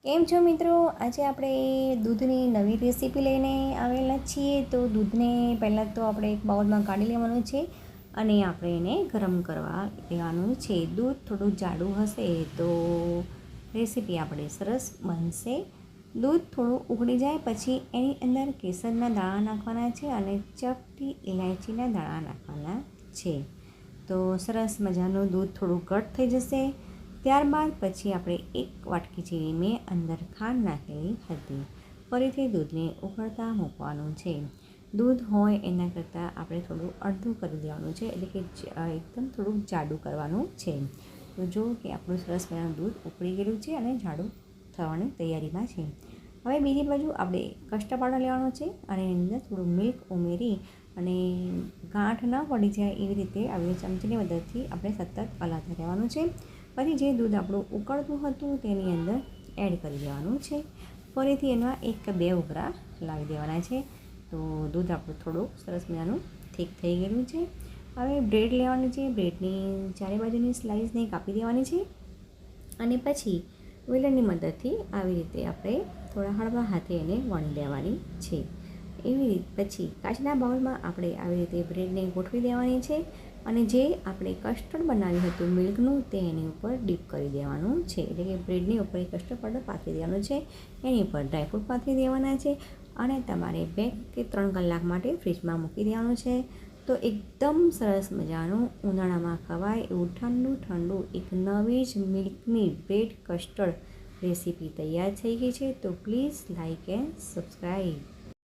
કેમ છો મિત્રો? આજે આપણે દૂધની નવી રેસીપી લઈને આવેલા છીએ. તો દૂધને પહેલાં તો આપણે એક બાઉલમાં કાઢી લેવાનું છે અને આપણે એને ગરમ કરવા લેવાનું છે. દૂધ થોડું જાડું હશે તો રેસીપી આપણી સરસ બનશે. દૂધ થોડું ઉકળી જાય પછી એની અંદર કેસરના દાણા નાખવાના છે અને ચપટી ઇલાયચીના દાણા નાખવાના છે. તો સરસ મજાનું દૂધ થોડું ઘટ થઈ જશે. ત્યારબાદ પછી આપણે એક વાટકી જેવી મેં અંદર ખાંડ નાખેલી હતી. ફરીથી દૂધને ઉકળતા મૂકવાનું છે. દૂધ હોય એના કરતાં આપણે થોડું અડધું કરી દેવાનું છે, એટલે કે એકદમ થોડુંક જાડું કરવાનું છે. તો જો કે આપણું સરસ મજાનું દૂધ ઉકળી ગયેલું છે અને જાડું થવાની તૈયારીમાં છે. હવે બીજી બાજુ આપણે કસ્ટર્ડ પાવડર લેવાનો છે અને એની અંદર થોડું મિલ્ક ઉમેરી અને ગાંઠ ન પડી જાય એવી રીતે આવી ચમચીની મદદથી આપણે સતત હલાવતા રહેવાનું છે. પછી જે દૂધ આપણું ઉકળતું હતું તેની અંદર એડ કરી દેવાનું છે. ફરીથી એમાં 1 કે 2 ઉભરા લાવી દેવાના છે. તો દૂધ આપણું થોડું સરસ મજાનું થીક થઈ ગયેલું છે. હવે બ્રેડ લેવાની છે. બ્રેડની ચારે બાજુની સ્લાઇસને કાપી દેવાની છે અને પછી વેલણની મદદથી આવી રીતે આપણે થોડા હળવા હાથે એને વણી દેવાની છે. એવી રીતે પછી કાચના બાઉલમાં આપણે આવી રીતે બ્રેડને ગોઠવી દેવાની છે અને જે આપણે કસ્ટર્ડ બનાવ્યું હતું મિલ્કનું તે એની ઉપર ડીપ કરી દેવાનું છે. એટલે કે બ્રેડની ઉપર કસ્ટર્ડ પાવડર પાથરી દેવાનું છે, એની ઉપર ડ્રાયફ્રૂટ પાથરી દેવાના છે અને તમારે 2 કે 3 કલાક માટે ફ્રીજમાં મૂકી દેવાનું છે. તો એકદમ સરસ મજાનું ઉનાળામાં ખવાય એવું ઠંડુ ઠંડુ એક નવી જ મિલ્કની બ્રેડ કસ્ટર્ડ રેસીપી તૈયાર થઈ ગઈ છે. તો પ્લીઝ લાઇક એન્ડ સબસ્ક્રાઈબ.